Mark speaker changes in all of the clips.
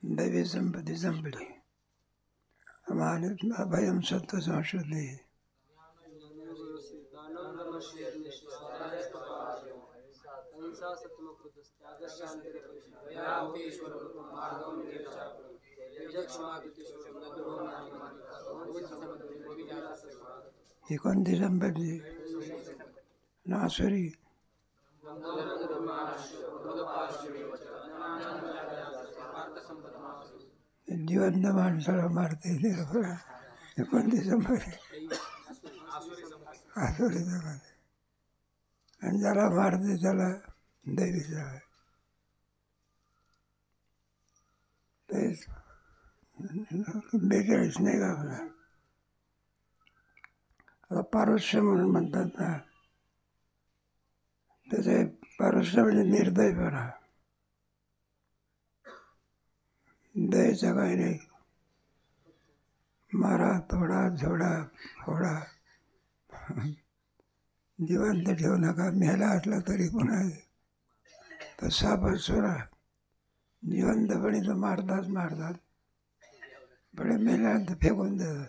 Speaker 1: दैवी संपत्ति संपली हमारे अभयम सत्व संशुद्धि ही कोणती संपत्ती नासुरी जिवंत माणसाला मारते ही कोणती संपत्ती आसुरी संपत्ती आणि ज्याला मारते त्याला दैवी सवय तेच 42 नाही का आपला आता पारुष्य म्हणून म्हणतात ना त्याचे पारुष्य म्हणजे निर्दयपणा दयेचं काही नाही मारा तोडा झोडा फोडा जिवंत ठेवू नका मेला असला तरी पुन्हा तर साप सोडा जिवंतपणी तर मारतात पण मेल्यानंतर फेकून देतात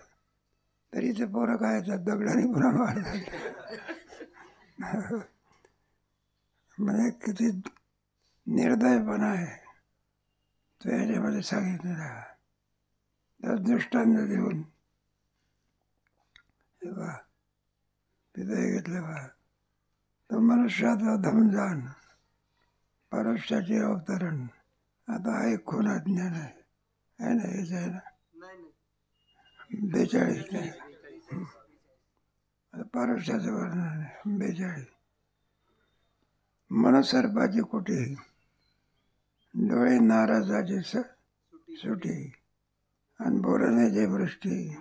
Speaker 1: तरी ते पोरं काय दगडाने पुन्हा मारतात म्हणजे किती निर्दयपणा आहे तो याच्यामध्ये सांगितलेला तर दृष्टांत देऊन हे बा तिथे घेतलं बा तो मनुष्याचा धमजान परुष्याचे अवतरण आता एक खून अज्ञान आहे ना हेच आहे ना 42 नाही परुष्याचं वर्णन आहे 42 मनसर्पाची कुटी डोळे नाराजाची सुटी आणि बोलण्याची वृष्टी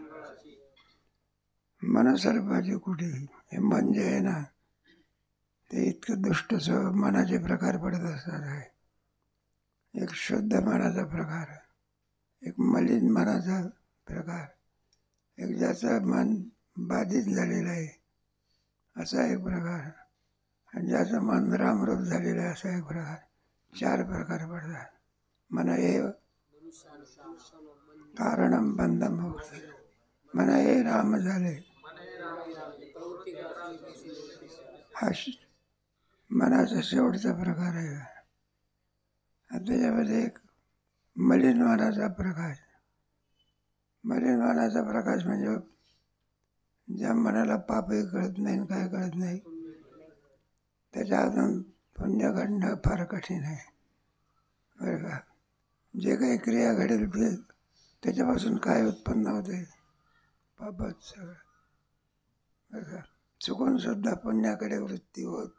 Speaker 1: मनसर्पाची कुटी हे मन जे आहे ना ते इतकं दुष्ट मनाचे प्रकार पडत असणार आहे एक शुद्ध मनाचा प्रकार एक मलिन मनाचा प्रकार एक ज्याचं मन बाधित झालेलं आहे असा एक प्रकार आणि ज्याचं मन रामरूप झालेलं आहे असा एक प्रकार 4 प्रकार पडतात मना एव कारणम बंधम मोक्ष मना हे राम झाले हा मनाचा शेवटचा प्रकार आहे त्याच्यामध्ये एक मलिन मनाचा प्रकाश म्हणजे ज्या मनाला पापही कळत नाही काय कळत नाही त्याच्या हातून पुण्य घडणं फार कठीण आहे बरं का जे काही क्रिया घडेल ते त्याच्यापासून काय उत्पन्न होते पापच सगळं बरं का चुकून सुद्धा पुण्याकडे वृत्ती होत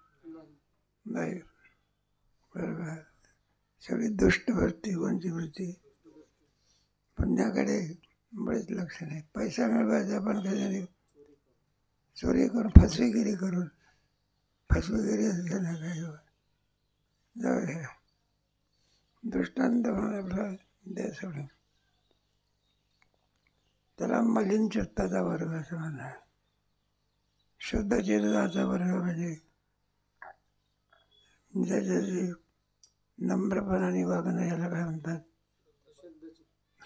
Speaker 1: नाही बरं का सगळी दुष्ट वृत्ती कोणती वृत्ती पुण्याकडे बरेच लक्ष नाही पैसा मिळवायचा पण कधी चोरी करून फसवेगिरी असलं ना काही जाऊ द्या दृष्टांत म्हणून आपला द्या सोडून त्याला मलिन चित्ताचा वर्ग असं म्हणा शुद्ध चित्ताचा वर्ग म्हणजे ज्याच्याशी नम्रपणाने वागणं याला काय म्हणतात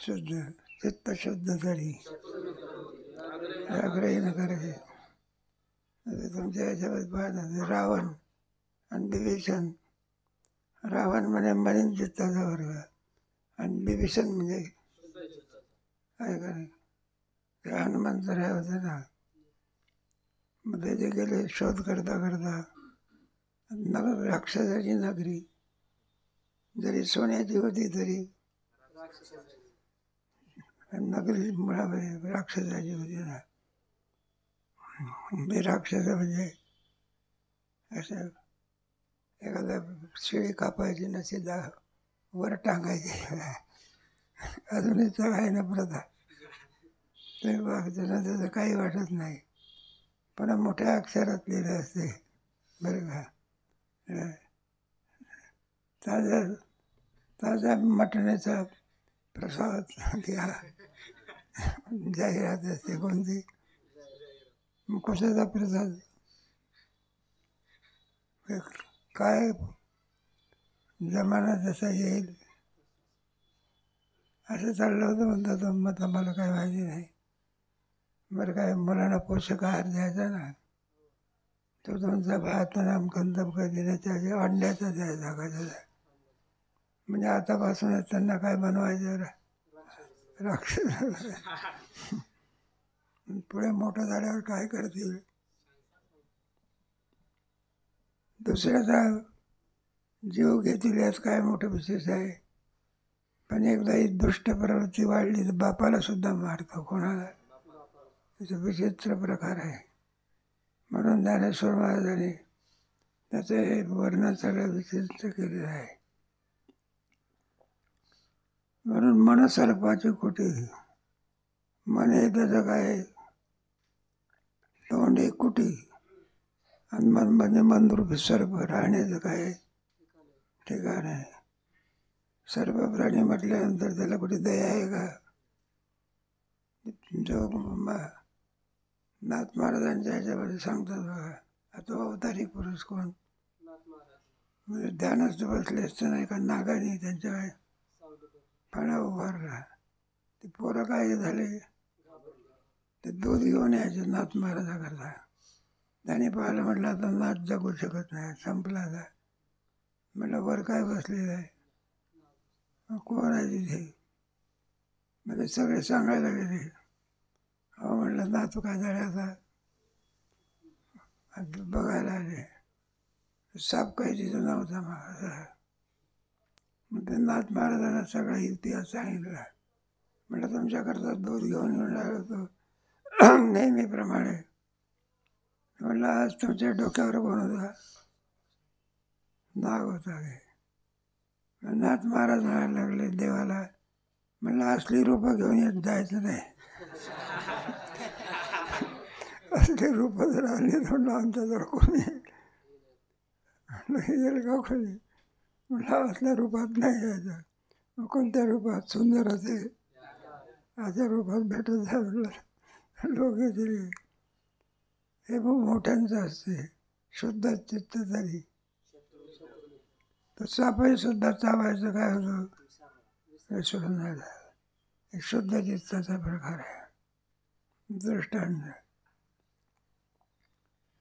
Speaker 1: शुद्ध चित्त शुद्ध तरी आग्रही न करायचे तुमच्या याच्यामध्ये पाहता रावण आणि विभीषण रावण म्हणजे मलिन चित्ताचा वर्ग आणि विभीषण म्हणजे काय करे हनुमंत राय होते ना मग त्याचे गेले शोध करता राक्षसाची नगरी जरी सोन्याची होती तरी नगरी मुळामध्ये राक्षसाची होती ना ते राक्षस म्हणजे असं एखादा शिळी कापायची नसे वर टांगायची अजूनही तर आहे ना प्रथा ते वागताना त्याचं काही वाटत नाही पण मोठ्या अक्षरात लिहिलं असते बरं का ताज्या मटण्याचा प्रसाद घ्या जाहिरात असते कोणती कशाचा प्रसाद काय जमाना जसा येईल असं चाललं होतं. म्हणतात मग मला काय माहिती नाही. बरं काय मुलांना पोषक आहार द्यायचा ना, तो तुमचा भात आमकन तमकं देण्याच्या आधी अंड्याचा द्यायचा कशाचा. म्हणजे आतापासूनच त्यांना काय बनवायचं राक्षस. पुढे मोठं झाल्यावर काय करतील. दुसऱ्याचा जीव घेतील यात काय मोठं विशेष आहे. पण एकदा ही दुष्ट प्रवृत्ती वाढली तर बापाला सुद्धा मारतो कोणाला. त्याचा विचित्र प्रकार आहे. म्हणून ज्ञानेश्वर महाराजांनी त्याचं हे वर्णन सगळं विचित्र केलेलं आहे. म्हणून मन सर्पाची कुटी. मन हे त्याचं काय तोंड एक कुटी आणि मन म्हणजे मनरूपी सर्प राहण्याचं काय ठिकाण आहे. सर्व प्राणी म्हटल्यानंतर त्याला कुठे दया आहे का. जो नाथ महाराजांच्या ह्याच्यामध्ये सांगतात बघा, तो अवतारी पुरुष कोण, म्हणजे ध्यानच बसले असतं नाही का, नागाने त्यांच्या फणा उभारला. ते पोरं काय झाले, ते दूध घेऊन यायचे नाथ महाराजा करता. त्याने पाहिलं, म्हटलं आता नाथ जगू शकत नाही, संपला आता. म्हटलं वर काय बसलेलं आहे, कोण आहे तिथे. म्हणजे सगळे सांगायला गेले. हो म्हटलं नातू काय झाले आता बघायला आले. साप काही तिथं नव्हता महाराजा. मग ते नाथ महाराजांना सगळा इतिहास सांगितला. म्हटलं तुमच्याकरता दूध घेऊन येऊन राहिलो होतो नेहमीप्रमाणे. म्हटलं आज तुमच्या डोक्यावर कोण होता, नाग होता काय. नाथ महाराज म्हणायला लागले देवाला, म्हणलं असली रूपं घेऊन येत जायचं नाही. असली रूपं जर आली म्हणलं आमच्याजवळ कोणी येईल का कोणी. म्हटलं असल्या रूपात नाही यायचं. मग कोणत्या रूपात, सुंदर असे अशा रूपात भेटत जा म्हटलं. लोक येतील. हे खूप मोठ्यांचं असते. शुद्ध चित्त तरी तर सापही सुद्धा चावायचं काय होतं विसरून जायचं. एक शुद्ध चित्ताचा प्रकार आहे. दृष्टांत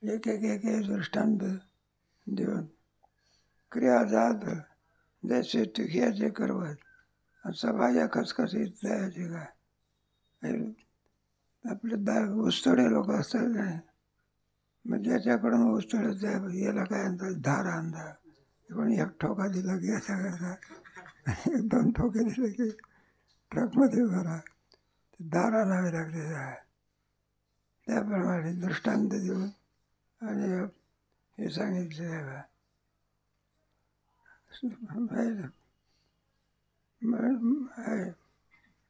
Speaker 1: एक एक एक एक दृष्टांत देऊन क्रिया जात जैसे टिकियाचे करवत सभाया खसखसीत जायचे काय. आपले उस्तडे लोक असतात नाही, मग ज्याच्याकडून उस्तडत जाय याला काय आणतात धार आणतात. कोणी एक ठोका दिला की असा करतात, एक दोन ठोके दिले की ट्रकमध्ये भरा. ते धार आणावे लागते. त्याप्रमाणे दृष्टांत देऊन आणि हे सांगितले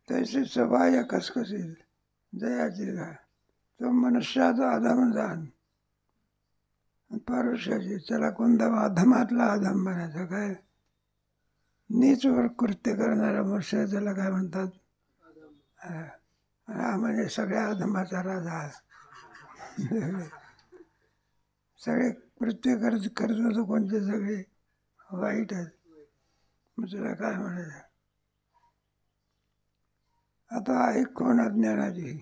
Speaker 1: तैसे सभाया खसखसीत जयाची का. तो मनुष्याचा अधम जाण पारुष्याची. त्याला कोणता अधमातला अधम म्हणायचा काय. नीच कृत्य करणारा मनुष्य त्याला काय म्हणतात, हा म्हणजे सगळ्या अधमाचा राजा. सगळे कृत्य करत होतो कोणते सगळे वाईट आहेत. मग तुला काय म्हणायचं. आता ऐक कोण अज्ञानाची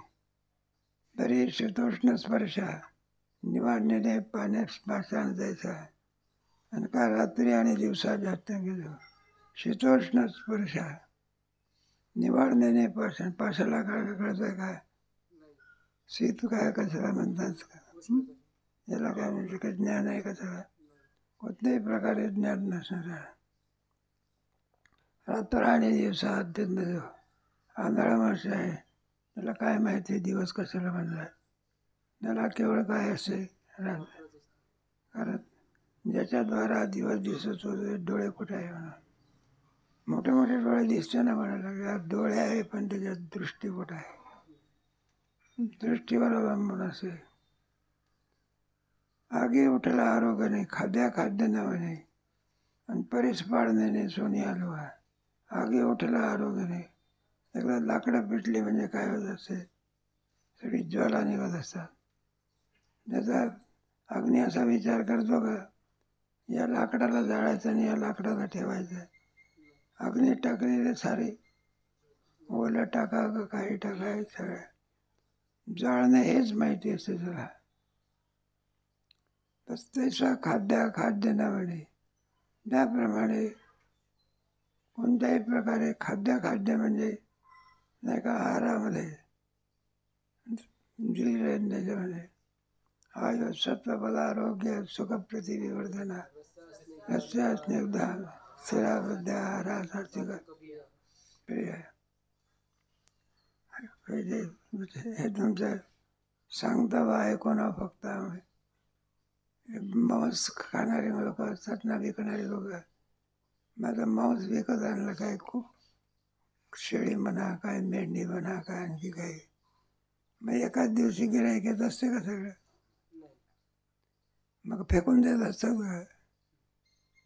Speaker 1: तरी शीतोष्ण स्पर्शा निवाडण्याने पाण्यात पाषाण जायचा. आणि का रात्री आणि दिवसा जास्त गेलो. शीतोष्ण स्पर्शा निवाडण्याने पाषाण. पाशाला काय कळतंय काय, शीत काय कशाला म्हणतात का, याला काय म्हणजे काही ज्ञान आहे का. सगळं कोणत्याही प्रकारे ज्ञान नसणार. रात्र आणि दिवसा अत्यंत आंधळा माणूस आहे, त्याला काय माहिती दिवस कशाला म्हणतात. त्याला केवळ काय असे कारण ज्याच्याद्वारा दिवस दिसत होते डोळे कुठे आहे म्हणून. मोठे मोठे डोळे दिसते ना म्हणायला लागले. डोळे आहे पण त्याच्यात दृष्टी कुठं आहे. दृष्टीवर अवलंबून असे. आगे उठला आरोग्याने खाद्या खाद्य नावाने आणि परीस पाडण्याने सोनी हलवा. आगे उठला आरोग्याने. एकदा लाकडं पेटली म्हणजे काय होत असते, सगळी ज्वाला निघत असतात. त्याचा अग्नी असा विचार करतो का या लाकडाला जाळायचं आणि या लाकडाला ठेवायचं. अग्नी टाकलेले सारे, ओलं टाका का काही टाका, सगळं जाळणं हेच माहिती असते तुला. तसं खाद्य नावाने, त्याप्रमाणे कोणत्याही प्रकारे खाद्य म्हणजे नाही का, आहारामध्ये जीव राहील त्याच्यामध्ये. आयु सत्वबल आरोग्य सुखप्रतिविवर्धना रस्या स्निग्धा स्थिरा विद्या आहारा सात्विक प्रिय. हे तुमचं सांगता बा ऐकू ना फक्त. मांस खाणारे लोक असतात ना, विकणारे लोक. माझं मांस विकत आणलं काय, खूप शेळी म्हणा, काय मेंढी म्हणा, काय आणखी काही, मग एकाच दिवशी गिऱ्हाईक येत असते का सगळं? मग फेकून देत असतात का?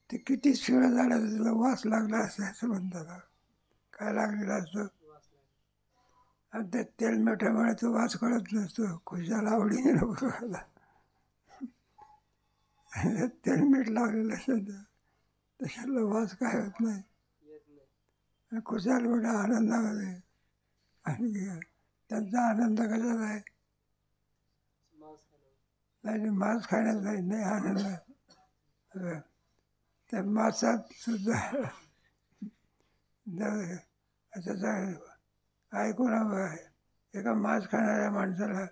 Speaker 1: ते किती शिळं झाडाचा तिला वास लागला असं असं म्हणतात. काय लागलेला असतो? आणि त्या तेलमिठामुळे तो वास कळत नसतो. खुशाला आवडीने नको खायला. तेलमीठ लावलेलं असतं त्याच्यातला वास काय होत नाही. खुशाल मोठा आनंदामध्ये. आणि त्यांचा आनंद कशाचा आहे? नाही, मांस खाण्यात नाही आनंद. त्या मांसात सुद्धा असं ऐकून हवं. एका मांस खाणाऱ्या माणसाला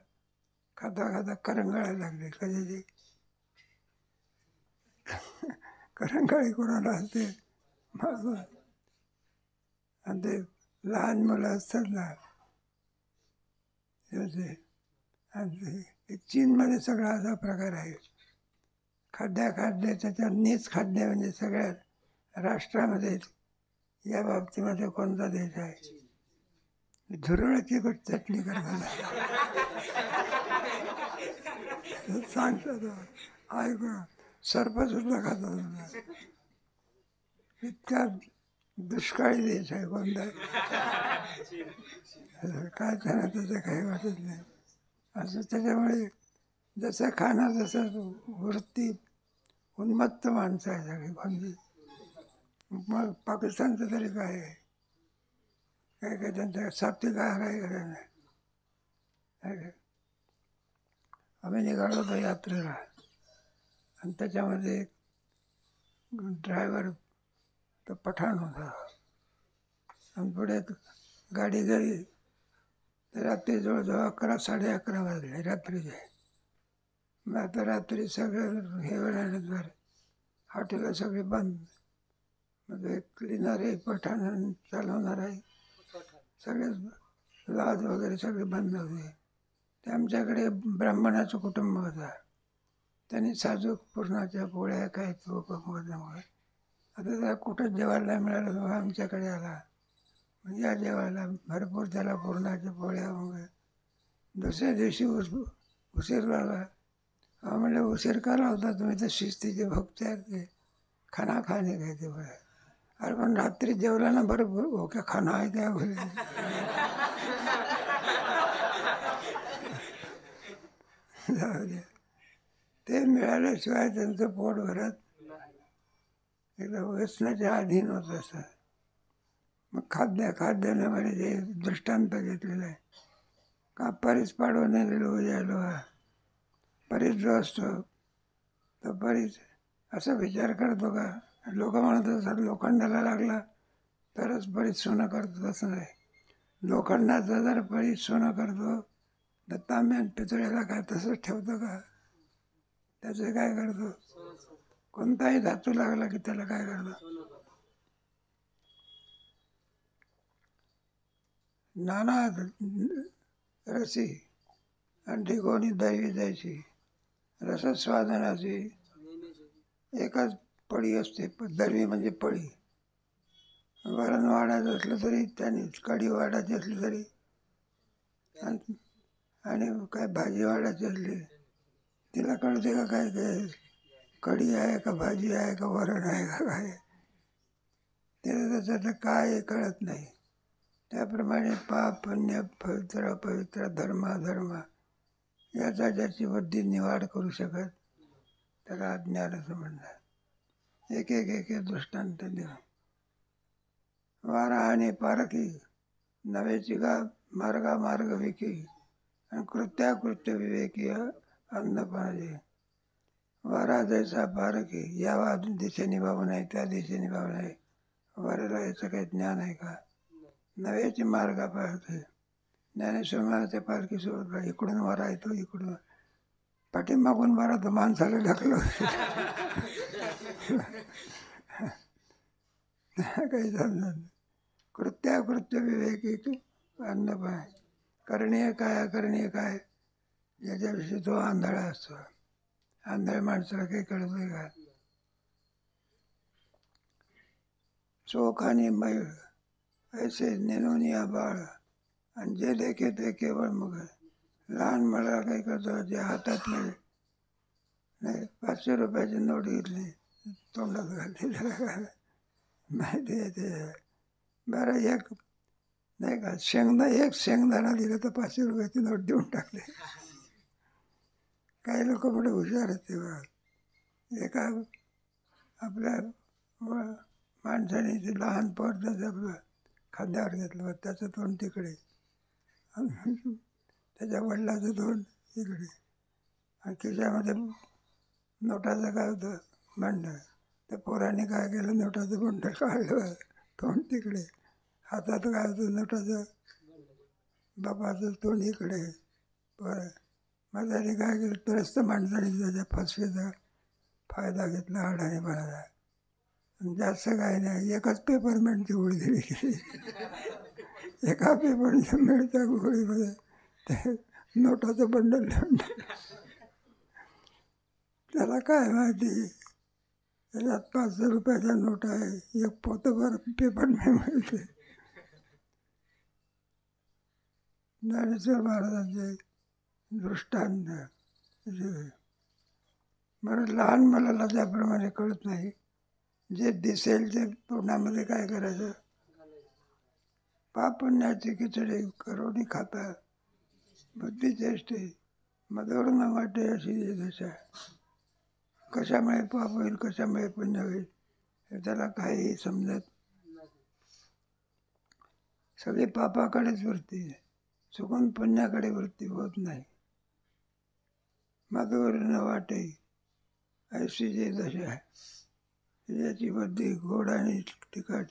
Speaker 1: खाता खाता करंगळायला लागले. कशाची करंगळी कोणाला असते? आणि ते लहान मुलं असतात ना, आणि चीनमध्ये सगळा असा प्रकार आहे. खाद्य त्याच्यात नीच खाद्य म्हणजे सगळ्या राष्ट्रामध्ये या बाबतीमध्ये कोणता देश आहे? झुरळाची चटणी करताना सांगतात ऐकू, सर्प सुद्धा खातात. इतका दुष्काळी देश आहे कोणता. काय त्यांना त्याचं काही वाटत नाही असं. त्याच्यामुळे जसं खाणं तसं वृत्ती उन्मत्त माणसं आहे सगळी कोणती. मग पाकिस्तानचं तरी काय आहे? काय काय त्यांचा सात्विक आहार आहे का त्यांना? आम्ही निघालो होतो यात्रेला, आणि त्याच्यामध्ये ड्रायव्हर तो पठाण होता. आणि पुढे गाडी गेली तर रात्री जवळजवळ 11, 11:30 वाजले रात्रीचे. मग आता रात्री सगळं हे वेळानंतर हॉटेलं सगळी बंद. मग एक क्लिनर आहे, पठाण चालवणार आहे, सगळे लॉज वगैरे सगळे बंद होते. ते आमच्याकडे ब्राह्मणाचं कुटुंब होता. त्यांनी साजूक पुरणाच्या पोळ्या काय त्यामुळे आता त्याला कुठं जेवायला मिळालं तो आमच्याकडे आला. म्हणजे या जेवायला भरपूर त्याला पुरणाच्या पोळ्या वगैरे. दुसऱ्या दिवशी उशीर लागला. म्हणलं उशीर का लावता तुम्ही? तर शिस्तीचे भक्त आहेत ते, खाना खाणे काय ते बरं. अरे पण रात्री जेवला ना बरोबर, हो क्या खाना आहे त्या बोले. ते मिळाल्याशिवाय त्यांचं पोट भरत. एकदम व्यसनाच्या अधीन होत असं. मग खाद्याने म्हणजे दृष्टांत घेतलेला आहे का, परीस पाडवणे उजालो. परीस जो असतो तो परीस असा विचार करतो का? लोक म्हणत असतात लोखंडाला लागला तरच परीस सोनं करतो. तसं नाही. लोखंडाचा जर परीस सोनं करतो तर तांब्या पितळेला काय तसंच ठेवतो का? त्याचं काय करतो? कोणताही धातू लागला की त्याला काय करतो? नाना रसी आणि कोणी दैवी द्यायची रसस्वादनाची एकच पळी असते. दरवी म्हणजे पळी. वरण वाढायचं असलं तरी त्याने, कढी वाढायची असली तरी, आणि काय भाजी वाढायची असली तिला कळते का काय काय कढी आहे का भाजी आहे का वरण आहे का काय? त्याचं काय कळत नाही. त्याप्रमाणे पाप पुण्य पवित्र अपवित्र धर्म अधर्म याचा ज्याची बुद्धी निवाड करू शकत त्याला अज्ञान असं म्हणतात. एक एक एक एक दृष्टांत देऊ. वारा आणि पारखी नवेची का मार्गा मार्ग विकी आणि कृत्याकृत्य विवेकी अन्नपाणी. वारा जैसा पारखी या दिशेने बाबू नाही, त्या दिशेने बाबू नाही. वाऱ्याला याचं काही ज्ञान आहे का? नव्याची मार्गा पारखी. ज्ञानेश्वर महाराजच्या पालखीसोबत इकडून वारा येतो, इकडून पाठीमागून वारा तो माणसाला ढकलो. काही समजत. कृत्याकृत्य विवेकी अन्नपाय. करणीय काय अकरणीय काय याच्याविषयी तो आंधळा असतो. आंधळ माणसाला काही कळत नाही का? चोख आणि मैळ ऐसे नेनोनिया बाळ आणि जे देखे ते केवळ मग. लहान मुलाला काही करतो, जे हातात नाही 500 रुपयाची नोट घेतली तोंडात घालते, माहिती आहे ते. बरं एक नाही का एक शेंगदाणा दिलं तर 500 रुपयाची नोट देऊन टाकले. काही लोक पुढे हुशार आहेत तेव्हा. एका आपल्या माणसाने ते लहान पोर त्याचं खांद्यावर घेतलं, त्याचं तोंड तिकडे, त्याच्या वडिलाचं तोंड इकडे, आणि खिशामध्ये नोटाचं काय होतं बंडल. त्या पोराने काय केलं, नोटाचं बंडल काढलं, तोंड तिकडे. हातात काय होतं नोटाचं, बापाचं तोंड इकडे. बरं माझ्याने काय केलं, त्रस्त माणसाने त्याच्या फसवेचा फायदा घेतला अडाणीपणाचा. जास्त काय नाही, एकच पेपरमेंटची गोळी दिली गेली. एका पेपरमेंटच्या गोळीमध्ये ते नोटाचं बंडल त्याला काय माहिती, त्याच्यात 500 रुपयाच्या नोट आहे, एक पोतभर पेपरमेंट मिळते. ज्ञानेश्वर महाराजांचे दृष्टांत. बरं लहान मुलाला त्याप्रमाणे कळत नाही. जे दिसेल ते तोंडामध्ये काय करायचं, पाप पुण्याची खिचडी करोडी खाता बुद्धी चेष्टे मधुर न वाटे अशी दशा. कशामुळे पाप होईल, कशामुळे पुण्य होईल हे त्याला काहीही समजत. सगळी पापाकडेच वृत्ती आहे, चुकून पुण्याकडे वृत्ती होत नाही. मधुर न वाटे अशी जी दशा आहे. याची बुद्धी गोड आणि तिखट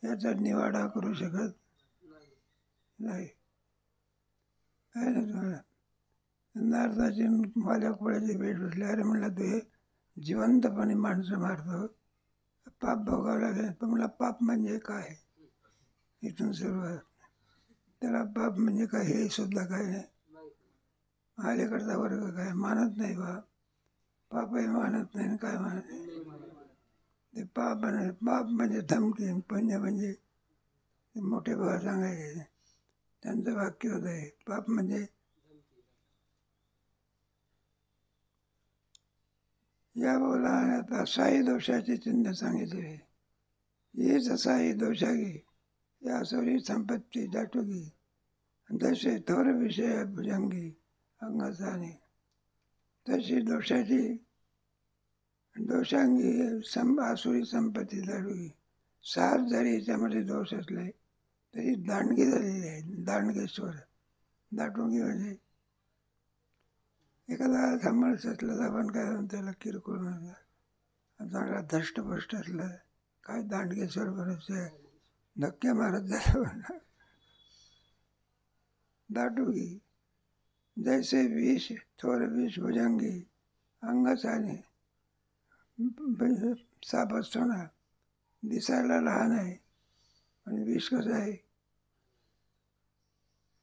Speaker 1: याचा निवाडा करू शकत नाही. नारदाची माझ्या कोळ्याची भेट बसली. अरे म्हणला तू हे जिवंतपणे माणसं मारतो, पाप भोगावं लागेल. तो म्हणला पाप म्हणजे काय, इथून सुरुवात. त्याला पाप म्हणजे काय हे सुद्धा काय नाही. अलीकडचा वर्ग काय मानत नाही बा, पापही मानत नाही, काय मानत नाही. ते पाप म्हणजे धमकी, पुण्य म्हणजे मोठे भाव सांगायचे. त्यांचं वाक्य होत आहे, पाप म्हणजे या बोला साई दोषाचे चिन्ह सांगितले. हेच साई दोषागी या सोरी संपत्ती दाटुगी जसे थोर विषय भुजंगी अंगसाने. तशी दोषांगी आसुरी संपत्ती दाटुगी. सात जरी याच्यामध्ये दोष असले तरी दांडगी झालेली आहे. दांडगेश्वर दाटुंगी म्हणजे एखादा सांभाळच असलं तर आपण काय म्हणतो त्याला किरकोळ म्हणतात. चांगला धष्टपुष्ट असलं काय दांडगेश्वर बरोबर धक्के मारत जातं. दाटुगी जैसे विष थोर विष भुजंगी अंगसाने. साप असतो ना, दिसायला लहान आहे पण विष कसं आहे,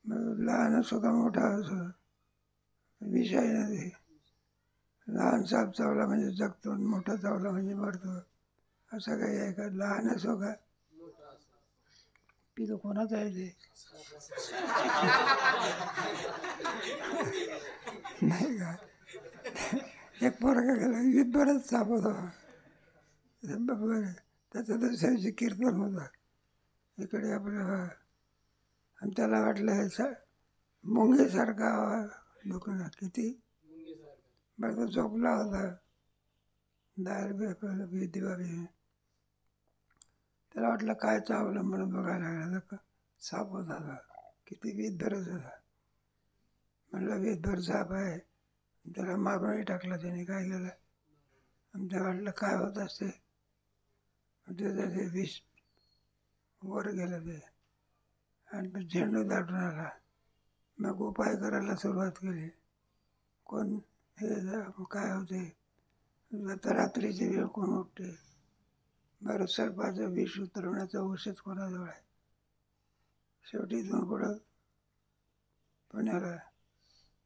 Speaker 1: लहान असो का मोठा असो विष आहे ना ते. लहान साप चावला म्हणजे जगतो, मोठा चावला म्हणजे मरतो. असं काही आहे का? लहान असो का पिलो कोणाचं आहे ते नाही का. एक पोरगा गेला, विधभरच साप होता बरं, त्याचं दुसऱ्याचे कीर्तन होतं इकडे आपलं. आणि त्याला वाटलं मुंगीसारखा दुखणं किती. बरं तो झोपला होता, दार दिवा त्याला वाटलं काय चावलं म्हणून बघायला लागला तर साप होता तो. किती वीजभरच होता. म्हणलं वीजभर साप आहे, त्याला मारूनही टाकला त्याने. काय केलं आणि ते वाटलं काय होत असते, त्याचं ते विष वर गेलं ते आणि मग झेंडू दाटून आला. मग उपाय करायला सुरुवात केली. कोण हे काय होते, आता रात्रीची वेळ कोण उठते, बरं सर्पाचं विष उतरवण्याचं औषध कोणाजवळ आहे. शेवटी इथून पुढं पुण्याला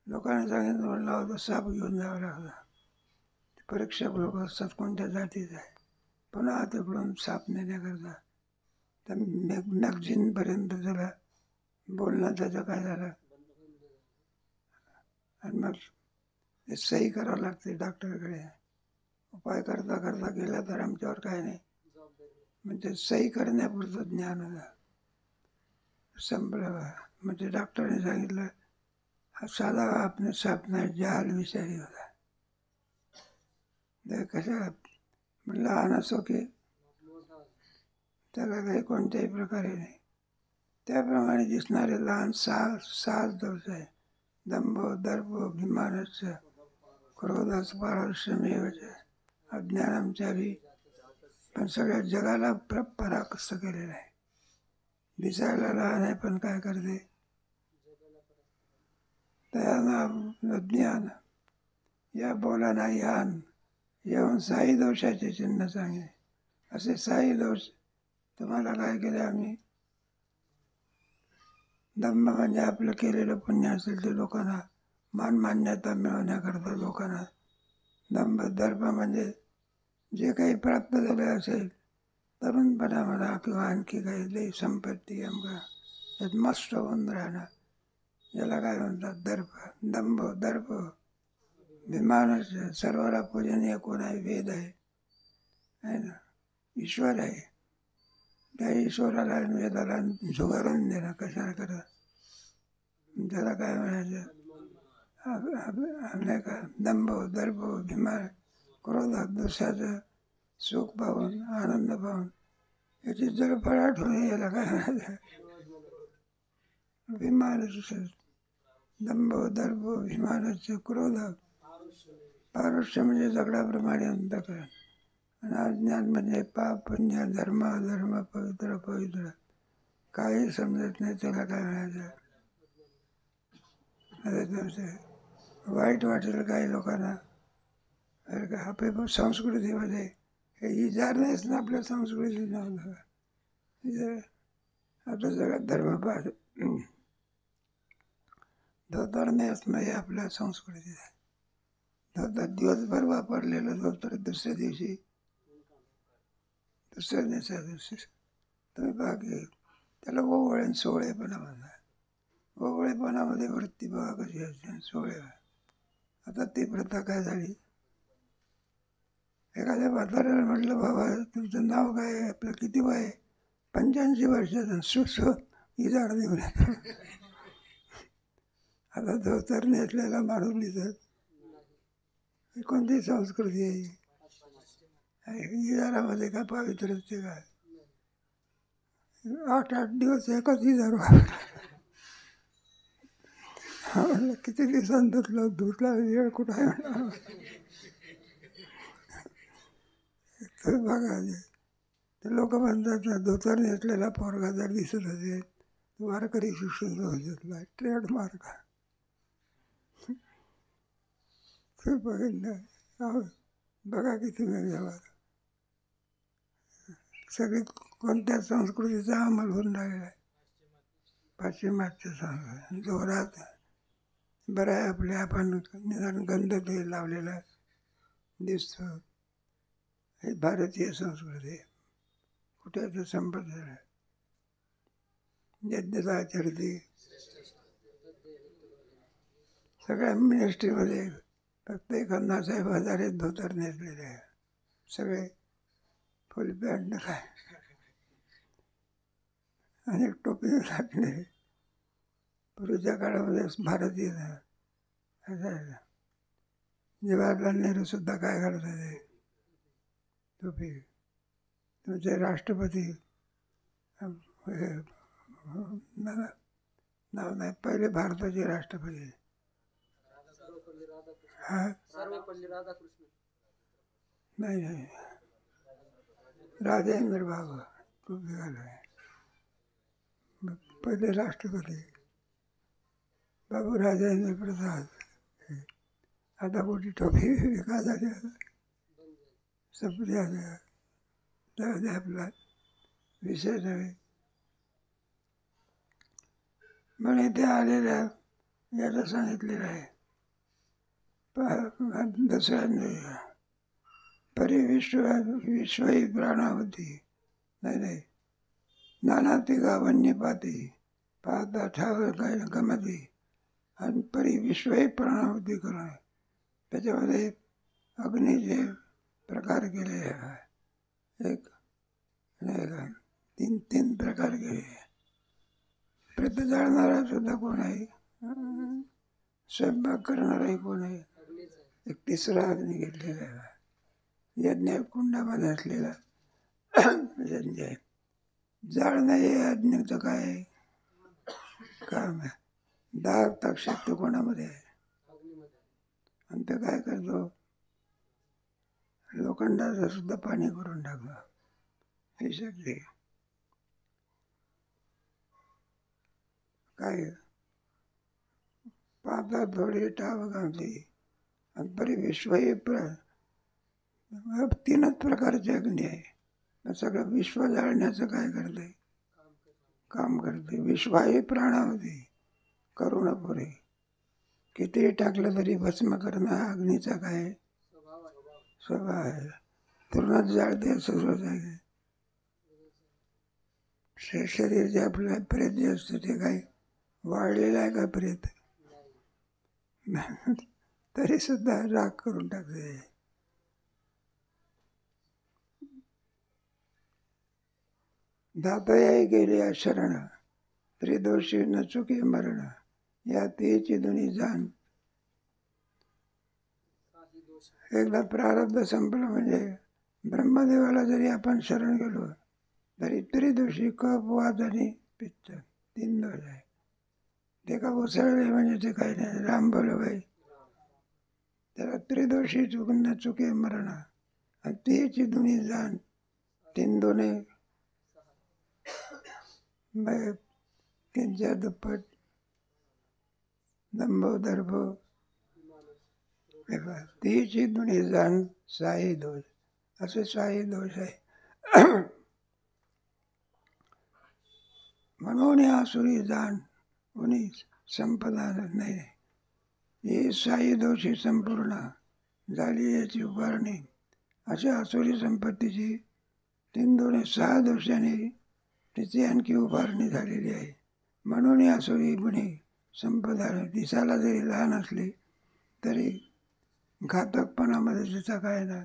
Speaker 1: लोकांनी सांगितलं, म्हणलं होतं साप घेऊन जावं लागला. परीक्षक लोक असतात कोणत्या जातीचं आहे, पुन्हा तिकडून साप नेण्याकरता तर मॅगझिनपर्यंत त्याला बोलणं त्याचं काय झालं. आणि मग ते सही करावं लागते डॉक्टरकडे. उपाय करता करता गेला तर आमच्यावर काय नाही, म्हणजे सही करण्यापुरतं ज्ञान होतं. संपलं. म्हणजे डॉक्टरने सांगितलं हा साधा आपले साप नाही, जाल विषारी होता. ते कशा लहान असो की त्याला काही कोणत्याही प्रकारे नाही. त्याप्रमाणे दिसणारे लहान सहा दोष आहे. दंभ, दर्प, अभिमानस्य, क्रोधस, पारश्रमेवच, अज्ञानांच्या बी. पण सगळ्या जगाला पराकस्त केलेलं आहे. दिसायला लहान आहे पण काय करते, त्या ज्ञान या बोलाना यान येऊन साई दोषाचे चिन्ह सांगे. असे साई दोष तुम्हाला काय केले आम्ही. दंभ म्हणजे आपलं केलेलं पुण्य असेल ते लोकांना मान मान्यता मिळवण्याकरता लोकांना. दंभ, दर्प म्हणजे जे काही प्राप्त झाले असेल तरुणपणामध्ये किंवा आणखी काही लई संपत्ती आमका त्यात मस्त होऊन राहणं, याला काय म्हणतात दर्प. दंभ, दर्प, विमानच सर्वाला पूजनीय कोण आहे, वेद आहे ना, ईश्वर आहे. त्या ईश्वराला वेदाला झुगारून देणं कशाला करत, त्याला काय म्हणायचं. नाही का दंभ, दर्प, अभिमान, क्रोध, दुसऱ्याचं सुख पाहून आनंद पाहून याची जळफळाट होणे, याला काय म्हणायचं. अभिमान, दंभ, दर्प, अभिमानाचं, क्रोध, पारुष्य म्हणजे झगडाप्रमाणे अंतकरण, आणि अज्ञान म्हणजे पाप, पुण्य, धर्म, अधर्म, पवित्र, पवित्र काही समजत नाही, त्याला काय म्हणायचं. वाईट वाटेल काही लोकांना. आपल्या संस्कृतीमध्ये हे इजार नाहीच ना, आपल्या संस्कृतीत नव्हतं. आपल्या जगात धर्म पाहत धोतर नेसणं हे आपल्या संस्कृतीत आहे. धोतर दिवसभर वापरलेलं धोतर दुसऱ्या दिवशी तुम्ही बाकी त्याला ओवळण सोहळेपणा म्हणा. ओवळेपणामध्ये वृत्ती बघा कशी असते. सोहळे आता ती प्रथा काय झाली, एखाद्या म्हाताऱ्याला म्हटलं बाबा तुमचं नाव काय आहे, आपलं किती वय आहे, 85 वर्षाचं, सुसो इजार देऊन आता धोतर नेसलेला माणूस दिसत. ही कोणती संस्कृती आहे. इजारामध्ये काय पवित्र असते काय. 8 दिवस एकच इजार म्हणलं किती दिवसांनी धुतला वेळ कुठं आहे म्हणा. बघा ते लोक म्हणतात धोतर नेसलेला पोरगा जर दिसत असेल वारकरी शिक्षण ट्रेडमार्क. ते बघितलं बघा की तुम्ही व्यवहार सगळी कोणत्या संस्कृतीचा अंमल होऊन राहिला आहे. पाश्चिमात्य संस्कृती जोरात बरं आहे. आपले आपण निदान गंध ते लावलेला दिसतो. हे भारतीय संस्कृती कुठे संपत झालं. यज्ञाचरती सगळ्या मिनिस्ट्रीमध्ये फक्त एक अण्णासाहेब हजारे धोतर नेसलेले आहे. सगळे फुल पॅन्ट काय आणि टोपी टाकले. पूर्वीच्या काळामध्ये भारतीय जवाहरलाल नेहरू सुद्धा काय करतात, टोपी. तुमचे राष्ट्रपती हे, नाव नाही, पहिले भारताचे राष्ट्रपती. हा नाही नाही, राजेंद्र बाबा टोपी घालाय, पहिले राष्ट्रपती बाबू राजेंद्र प्रसाद. आता मोठी टोपी विका झाली, संपली. आता जाऊ दे, आपला विषय नव्हे. म्हणे ते आलेल्या याला सांगितलेलं आहे दुसऱ्यांदा, विश्वही प्राणावती, नाही नानाती गावन्य पाती पाहता ठावर काय गमती, आणि विश्वही प्राणावती करून त्याच्यामध्ये अग्नीचे प्रकार केले आहे. एक नाही का, तीन प्रकार केले. प्रत जाळणारा सुद्धा कोण आहे, स्वयंपाक करणाराही कोण आहे. एक तिसरा अग्नी घेतलेला आहे, यज्ञ कुंडामध्ये असलेला यज्ञ. जाळणं हे अग्नीचं काय काम आहे. दाग तक्षक कोणामध्ये आहे, आणि ते काय करतो, लोखंडाचं सुद्धा पाणी करून टाकतो. हे शक्ती काय पाहता थोडी टाव घालते, आणि परी विश्व हे तीनच प्रकारचे अग्नी आहे. सगळं विश्व जाळण्याचं काय करते, काम करते. विश्व हे प्राणावती करुणा पुरे, किती टाकलं तरी भस्म करणं हा अग्नीचा काय स्वभाव आहे. पूर्णच जाळते असं सोचायचं. शरीर जे आपलं प्रेत जे असतं ते काय वाढलेलं आहे का प्रेत, तरी सुद्धा राग करून टाकते. दातयाही गेले शरण, त्रिदोषी न चुके मरण, या तेची दोन्ही जाण. एकदा प्रारब्ध संपलं म्हणजे ब्रह्मदेवाला जरी आपण शरण गेलो तरी त्रिदोषी कफ वात आणि पित्त 3 दोष आहे. ते का उसळले म्हणजे ते काही नाही. राम बोल बाई, त्याला त्रिदोषी चुकून चुके मरण, आणि तेची दोन्ही जाण. 3 दोने त्यांच्या दुप्पट दंभो दर्भो, तीची दोन्ही जाण 6 दोष. असे 6 दोष आहे. म्हणून या आसुरी जाण कोणी संपदा नाही. हे 6 दोषी संपूर्ण झाली याची उभारणी. अशा आसुरी संपत्तीची 3 दोने 6 दोषाने तिची आणखी उभारणी झालेली आहे. म्हणून या आसुरी गुणी संपदा दिसायला जरी लहान असली तरी घातकपणामध्ये तिचा काय ना,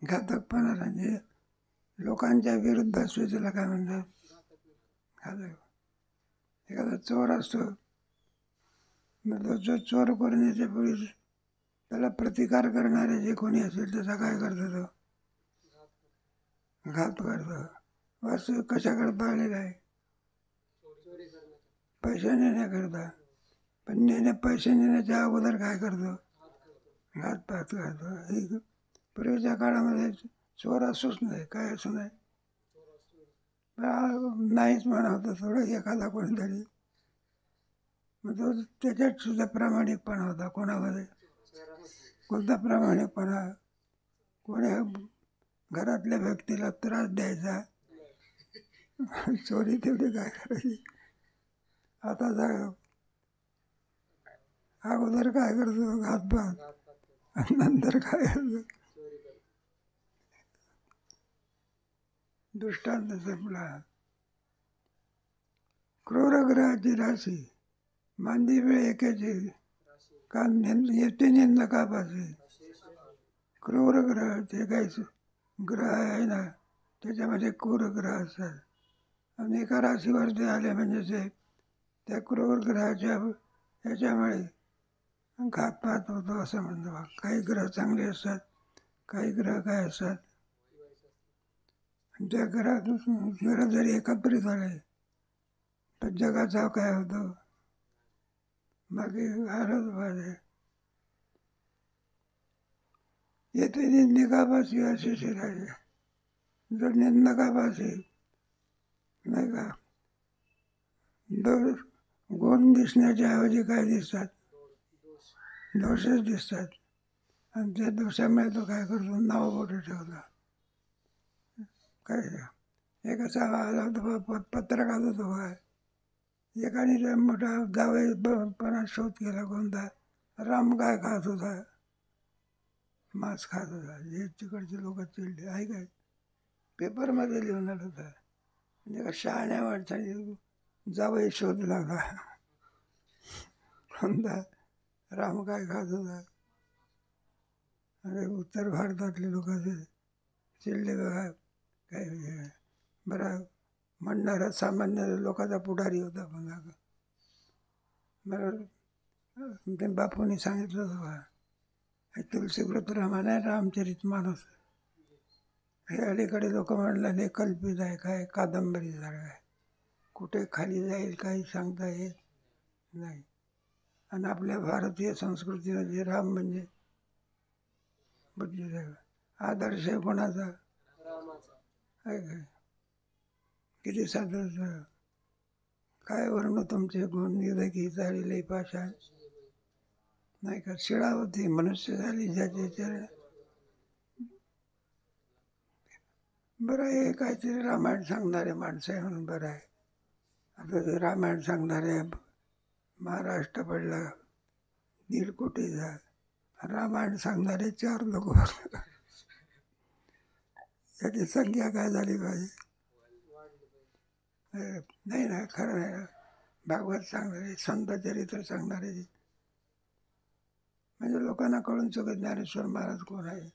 Speaker 1: घातकपणा म्हणजे लोकांच्या विरुद्ध असतो, त्याला काय म्हणतात घातक. एखादा चोर असतो, मग तो जो चोर करण्याच्या पूर्वी त्याला प्रतिकार करणारे जे कोणी असेल त्याचा काय करतो, तो घात करतो. वास्तू कशा करता आलेला आहे, पैसे नेण्याकरता. पण पैसे नेण्याच्या अगोदर काय करतो, घातपात करतो. पूर्वीच्या काळामध्ये चोर असूच नाही, काय असू नाही, नाहीच म्हणावं थोडं एखादा कोणीतरी, मग तो त्याच्यात सुद्धा प्रामाणिकपणा होता. कोणामध्ये कोणता प्रामाणिकपणा, कोण्या घरातल्या व्यक्तीला त्रास द्यायचा, चोरी तेवढी काय करायची. आता अगोदर काय करतो, घातपात, आणि नंतर काय करतो. दृष्टांत संपला. क्रूरग्रहाची राशी मांदी वेळ एकेची, का येते निंद का पासे. क्रूर ग्रह जे काही ग्रह आहे ना, त्याच्यामध्ये क्रूर ग्रह असतात. आणि एका राशीवर ते आले म्हणजे ते त्या क्रूर ग्रहाच्या ह्याच्यामुळे घातपात होतो असं म्हणतो. काही ग्रह चांगले असतात, काही ग्रह काय असतात, त्या ग्रह जरी एकत्रित झाले तर जगाचा काय होतं, बाकी हारच पाहिजे. येथे निंदकापासी असे शिरायचे. जर निंदकापासी नाही का दोष गुण दिसण्याच्या ऐवजी काय दिसतात, दोषच दिसतात. आणि त्या दोषामुळे तो काय करतो, नाव बोटे ठेवला. काय एक असा आला होता पत्रकार होतो काय, एकाने मोठा जावईपणा शोध केला. कोणता? राम काय खात होता, मांस खात होता. हे तिकडचे लोक चिडले. आहे काय पेपरमध्ये लिहून आलं होतं. म्हणजे का शहाण्या माणसाने जावई शोध लागला. कोणता? राम काय खात होता. अरे उत्तर भारतातले लोक चिडले बघा. काय बरं म्हणणारा सामान्य लोकांचा पुढारी होता. पण बरं ते बापूने सांगितलं होतं बघा, हे तुलसीकृत रामायण आहे, रामचरित मानस. हे अलीकडे लोक म्हणले कल्पित आहे, काय कादंबरी सारखं आहे, कुठे खाली जाईल काही सांगता येत नाही. आणि आपल्या भारतीय संस्कृतीमध्ये राम म्हणजे बुद्धिदेव. आदर्श आहे कोणाचा? आहे काय? किती साधं काय वर्ण तुमचे गुण निरकी झालेली पाषाण नाही का. शिळा होती मनुष्य झाली ज्याचे चरण. बरं आहे काहीतरी रामायण सांगणारे माणसं आहे म्हणून बरं आहे. आता ते रामायण सांगणारे महाराष्ट्र पडला 1.5 कोटीचा, रामायण सांगणारे 4 लोक. त्याची संख्या काय झाली पाहिजे. नाही ना, खरं नाही. भागवत सांगणारे, संत चरित्र सांगणारे म्हणजे लोकांना कळून चुकत. ज्ञानेश्वर महाराज कोण आहे,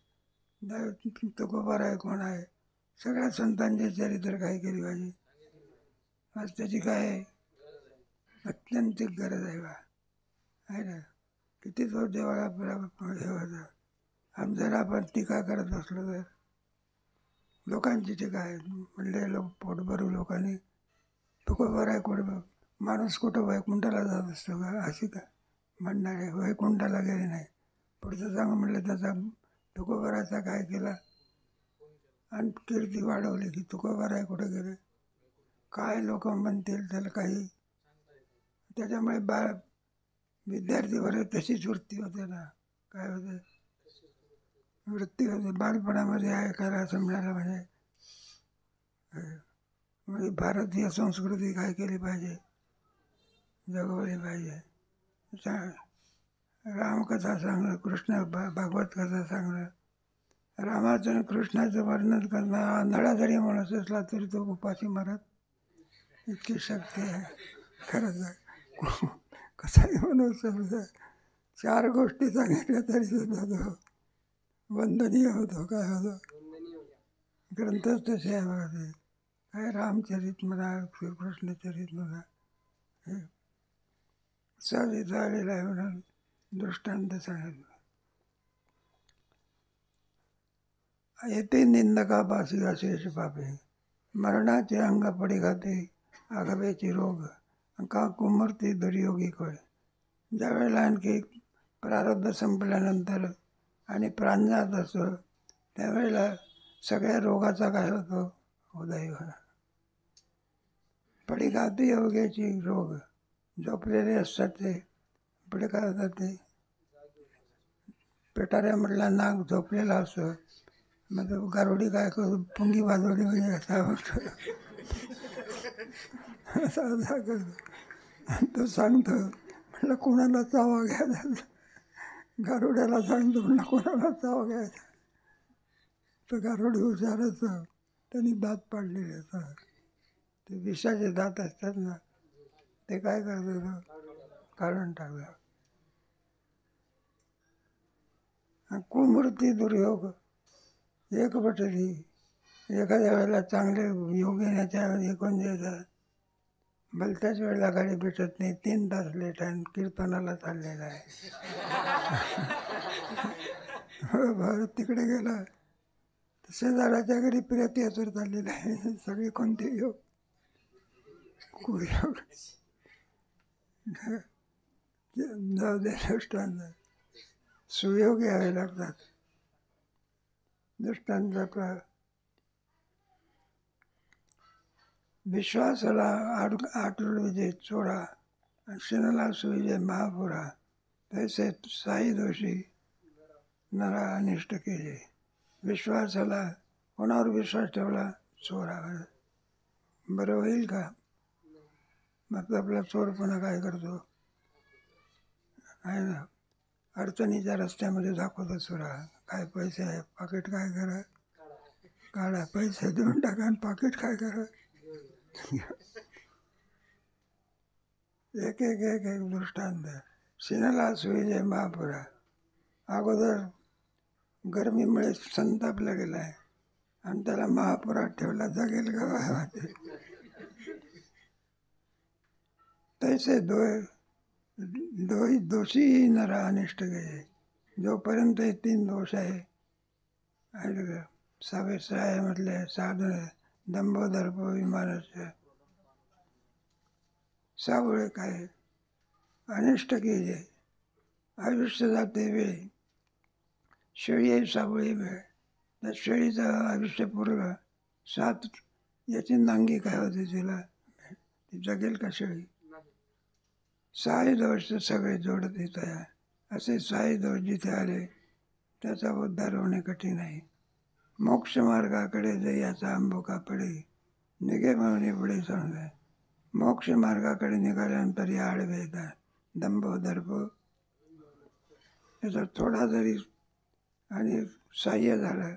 Speaker 1: तुकोबाराय कोण आहे, सगळ्या संतांचे चरित्र काय केली पाहिजे. आज त्याची काय अत्यंत गरज आहे बा, आहे ना. किती तो देवाला हे होता. आणि जर आपण टीका करत असलो तर लोकांची टीका आहे म्हणले लोक पोट भरू लोकांनी. तुकोबाराय कुठं माणूस कुठं वैकुंठाला जात असतो का, अशी का म्हणणारे. वैकुंठाला गेले नाही. पुढचं सांग म्हणलं त्याचा तुकोबारायचा काय केला आणि कीर्ती वाढवली की तुकोबाराय कुठं गेले. काय लोक म्हणतील त्याला काही. त्याच्यामुळे विद्यार्थी वर्ग तशीच वृत्ती होते ना. काय होते वृत्ती होते बालपणामध्ये ऐकायला असं मिळालं. म्हणजे भारतीय संस्कृती काय केली पाहिजे, जगवली पाहिजे. रामकथा सांगणं, कृष्ण भागवत कथा सांगणं, रामाचं आणि कृष्णाचं वर्णन करणं. नळा जरी माणूस असला तरी तो उपाशी मारत इतकी शक्ती आहे. खरंच आहे. कसाही माणूस समजा 4 गोष्टी सांगितल्या तरी सुद्धा तो वंदनीय होतो. काय होतो ग्रंथच तसे आहे बघा. ते काय रामचरित म्हणा, श्रीकृष्णचरित म्हणा, हे सहज झालेलं आहे म्हणून दृष्टांत सांगितलं. येते निंदकापासी अशेष पापे, मरणाचे अंग पडी घाते, आघावेचे रोग, का कुमरते दुर्योगी कळे. ज्यावेळेला आणखी प्रारब्ध संपल्यानंतर आणि प्राण जात असतो त्यावेळेला सगळ्या रोगाचा काय होतो, उदय होणार. पडी घाते योग्याची रोग, झोपलेले असतात ते पुढे काय होतात, ते पेटाऱ्यामधला नाग झोपलेला असतो. मग गारुडी काय करतो, पुंगी वाजवली म्हणजे असा होतो. असा करतो. तो सांगतो म्हटलं कोणाला चावा घ्यायचा. गारुड्याला सांगतो म्हणलं कोणाला चावा घ्यायचा. तर गारुडी हुशारच, त्यांनी दात पाडलेले असतात. ते विषाचे दात असतात ना, ते काय करतात, काढून टाकतात. कुमूर्ती दुर्योग एक बटली. एखाद्या वेळेला चांगले योग येण्याच्या एकूण येतात, भलत्याच वेळेला गाडी भेटत नाही. 3 तास लेट आहे, कीर्तनाला चाललेला आहे. भारत तिकडे गेला, तर शेजाराच्या घरी प्रेत याचूर चाललेलं आहे. सगळे कोणते योग कुयोग. जाऊ दे, दृष्टांत सुयोग यावे लागतात. दृष्टांत विश्वासाला आटूळ विजय चोरा, क्षणाला सुविजय महापुरा. तैसे साई दोषी नरा अनिष्ट केले. विश्वासाला, कोणावर विश्वास ठेवला? चोरा. बरं होईल का? मग आपला चोरपणा काय करतो आहे ना, अडचणीच्या रस्त्यामध्ये दाखवतो चोरा. काय पैसे आहे, पाकिट काय करा, काढा, पैसे देऊन टाका आणि पाकिट काय करा. एक एक एक एक दृष्टांत. शिनाला सुविजय महापुरा. अगोदर गरमीमुळे संतापला गेलाय आणि त्याला महापुरात ठेवला, जगेल का? तैसे दोषी नरा अनिष्ट गेले. जोपर्यंत हे 3 दोष आहे, सावे म्हटले, साधू दंभ दर्प विमानाचे सावळे काय अनिष्ट केले. आयुष्य जाते वेळी, शेळी आहे सावळी वेळ. त्या शेळीचं आयुष्य पुरलं 7 याची नांगी काय होते तिला, ती जगेल का शेळी? 6 दोष सगळे जोडत येत आहे. असे 6 दोष जिथे आले त्याचा उद्धार होणे कठीण आहे. मोक्ष मार्गाकडे जयाचा आंबोका पडे, निघे म्हणून पुढे समजा. मोक्ष मार्गाकडे निघाल्यानंतर या आडवे येतात दंभ दर्प. याचा थोडा जरी आणि सहाय्य झालं,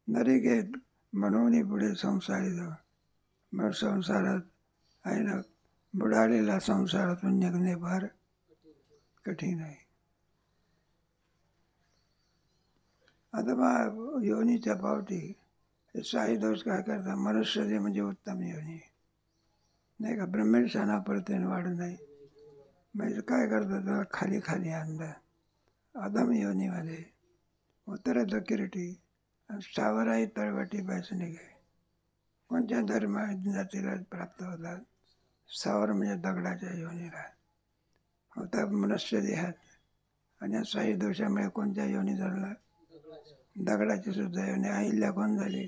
Speaker 1: नरिकेत म्हणून पुढे संसारी जाऊ. मग संसारात आहे ना, बुडालेला संसारातून निघणे फार कठीण आहे. आता मग योनीच्या पावटी हे 6 दोष काय करतात? मनुष्य म्हणजे उत्तम योनी नाही का, ब्रह्मेशाना परतेन वाढ नाही. म्हणजे काय करतात? त्याला खाली खाली आणतात अधम योनीमध्ये. उत्तरेत किरीटी आणि सावराई तळवटी पैसे निघे. कोणत्या धर्म जातीला प्राप्त होतात? सावर म्हणजे दगडाच्या योनीला होता मनुष्य देहात. आणि या 6 दोषामुळे कोणत्या योनी झाला? दगडाची सुद्धा योनी. अहिल्या कोण झाली?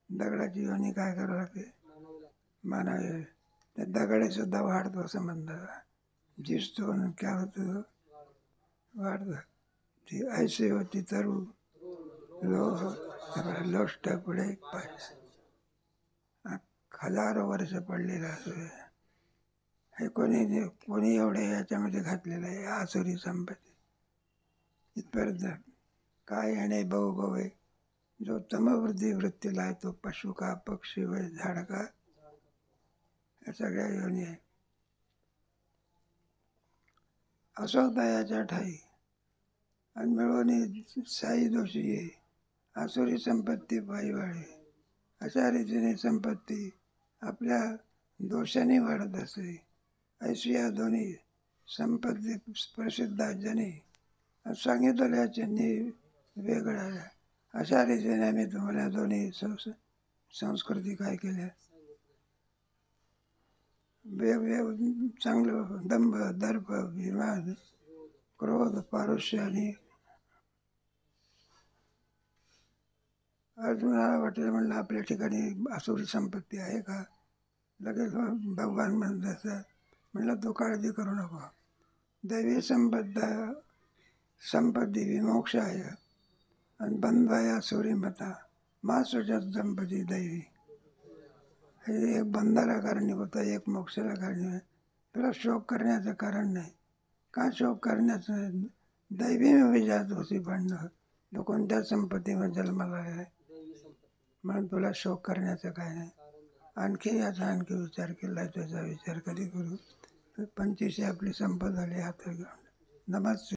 Speaker 1: दगडाची योनी काय करावं लागते? मानावे. त्या दगडे सुद्धा वाढतो असं म्हणतात. झिजतो आणि काय होतं? वाढतो. ती ऐशी होती तरू लोह लोष्ट पुढे पाहिजे. 1000 वर्ष पडलेलं असं हे कोणी एवढे याच्यामध्ये घातलेलं आहे. आसुरी संपत्ती इथपर्यंत काय येणे बहु आहे. जो तमवृद्धी वृत्तीला आहे तो पशु का, पक्षी वय, झाड का, या सगळ्या योनी आहे. असोदयाच्या ठाई आणि मिळवणी 6 दोषी आहे. आसुरी संपत्ती पायीवाळे. अशा रीतीने संपत्ती आपल्या दोषाने वाढत असते. ऐशिया दोन्ही संपत्ती प्रसिद्ध जनी सांगितलं याच्यांनी वेगळ्या. अशा रीतीने आम्ही तुम्हाला दोन्ही संस्कृती काय केल्या, वेगवेगळं चांगलं दंभ दर्प विमान क्रोध पारुष्य. आणि अर्जुनाला वाटेल म्हणलं आपल्या ठिकाणी आसुरी संपत्ती आहे का? लगेच भगवान म्हणत असतात. म्हणलं तू काळजी करू नको. दैवी संपत्ती विमोक्ष आहे आणि बंधाया सूर्यमता मा सुजत संपत्ती दैवी. हे एक बंधाला कारणीभूत आहे, एक मोक्षाला कारणीभूत. तुला शोक करण्याचं कारण नाही. का शोक करण्याचं? दैवी विजात होती भांडणं. तो कोणत्या संपत्तीमध्ये जन्माला आहे म्हणून तुला शोक करण्याचं काय नाही. आणखी याचा आणखी विचार केला, त्याचा विचार कधी करू? 25 आपली संपत झाली हातात घेऊन. नमस्ते.